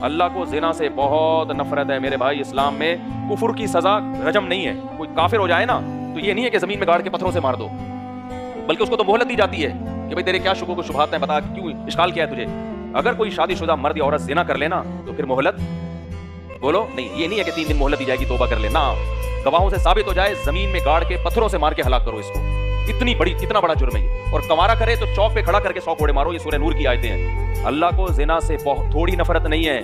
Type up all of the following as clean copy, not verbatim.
अल्लाह को जिना से बहुत नफरत है मेरे भाई। इस्लाम में कुफर की सजा रजम नहीं है। कोई काफिर हो जाए ना तो ये नहीं है कि जमीन में गाड़ के पत्थरों से मार दो, बल्कि उसको तो मोहलत दी जाती है कि भाई तेरे क्या शुबों को शुभात है, बता क्यों इश्काल किया है तुझे। अगर कोई शादीशुदा मर्द या औरत जिना कर लेना तो फिर मोहलत बोलो नहीं, ये नहीं है कि 3 दिन मोहलत दी जाएगी, तौबा कर लेना। गवाहों से साबित हो जाए, जमीन में गाड़ के पत्थरों से मार के हलाक करो इसको। इतना बड़ा जुर्म है ये। और कमारा करे तो चौक पे खड़ा करके 100 कोड़े मारो। ये सूरह नूर की आयतें हैं। अल्लाह को जिना से थोड़ी नफरत नहीं है,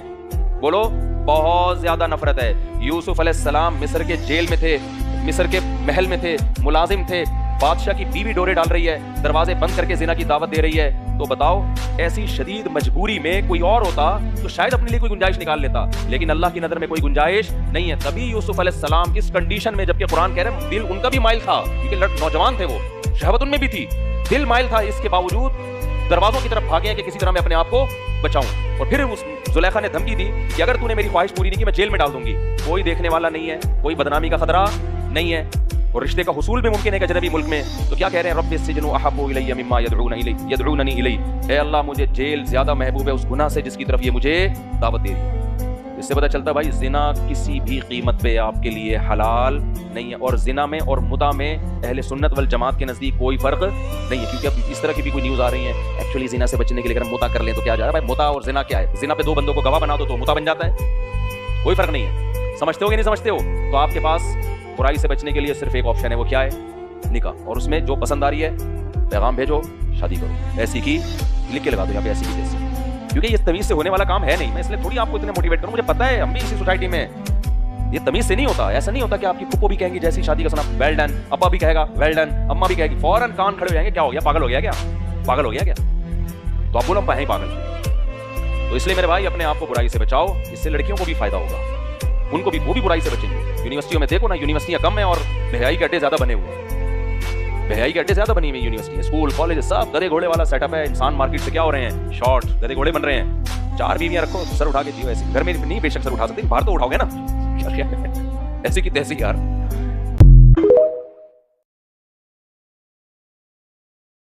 बोलो बहुत ज्यादा नफरत है। यूसुफ अलैहिस्सलाम मिस्र के जेल में थे, मिस्र के महल में थे, मुलाजिम थे। बादशाह की बीवी डोरे डाल रही है, दरवाजे बंद करके जिना की दावत दे रही है। तो बताओ ऐसी शदीद मजबूरी में कोई और होता तो शायद अपने लिए कोई गुंजाइश निकाल लेता, लेकिन अल्लाह की नजर में कोई गुंजाइश नहीं है। तभी यूसुफ अलैहिस्सलाम इस कंडीशन में, जबकि कुरान कह रहे हैं दिल उनका भी माइल था, क्योंकि नौजवान थे, वो शहवत उनमें भी थी, दिल माइल था, इसके बावजूद दरवाजों की तरफ भागे हैं कि किसी तरह मैं अपने आप को बचाऊं। और फिर उस जुलेखा ने धमकी दी कि अगर तूने मेरी ख्वाहिश पूरी नहीं की मैं जेल में डाल दूंगी। कोई देखने वाला नहीं है, कोई बदनामी का खतरा नहीं है, और रिश्ते का हुसूल भी मुमकिन है कि अजनबी मुल्क में। तो क्या कह रहे हैं, रब्बि सिजनु अहब्बु इलैया मिम्मा यदऊननी इलैहि, ए अल्लाह मुझे जेल ज्यादा महबूब है उस गुनाह से जिसकी तरफ ये मुझे दावत दे रही है। इससे पता चलता है भाई जिना किसी भी कीमत पे आपके लिए हलाल नहीं है। और जिना में और मुता में अहले सुन्नत वल जमात के नजदीक कोई फर्क नहीं है, क्योंकि अब इस तरह की भी कोई न्यूज आ रही है एक्चुअली जिना से बचने के लिए अगर हम मुता कर लें तो क्या जा रहा है भाई। मुता और जिना क्या है? जिना पे 2 बंदों को गवाह बना दो तो मुता बन जाता है, कोई फर्क नहीं है। समझते हो कि नहीं समझते हो? तो आपके पास बुराई से बचने के लिए सिर्फ एक ऑप्शन है, वो क्या है? निकाह। और उसमें जो पसंद आ रही है पैगाम भेजो, शादी करो। ऐसी की लिख के लगा दो यहाँ पे, ऐसी की जैसी, क्योंकि ये तमीज से होने वाला काम है नहीं। मैं इसलिए थोड़ी आपको इतने मोटिवेट करूं, मुझे पता है हम भी इसी सोसाइटी में, ये तमीज से नहीं होता। ऐसा नहीं होता कि आपकी फुप्पो भी कहेंगी जैसी शादी का सुना वेल डन, अब्बा भी कहेगा वेल डन, अम्मा भी कहेगी, फौरन कान खड़े हो जाएंगे, क्या हो गया, पागल हो गया क्या, पागल हो गया क्या? तो आप बोलो हम हैं पागल। तो इसलिए मेरे भाई अपने आप को बुराई से बचाओ, इससे लड़कियों को भी फायदा होगा, उनको भी, वो भी बुराई से बचेंगे। यूनिवर्सिटियों में देखो ना, यूनिवर्सिटियां कम है और बेहयाई के अड्डे ज्यादा बने हुए हैं। बेहयाई के अड्डे ज्यादा बनी हुई यूनिवर्सिटी, स्कूल, कॉलेज सब गधे घोड़े वाला सेटअप है। इंसान मार्केट से क्या हो रहे हैं, शॉर्ट गधे घोड़े बन रहे हैं। 4 बीवियां रखो, सर उठा के जियो ऐसे। घर में नहीं बेशक सर उठा सकते, बाहर तो उठाओगे ना, ऐसी की तैसी यार।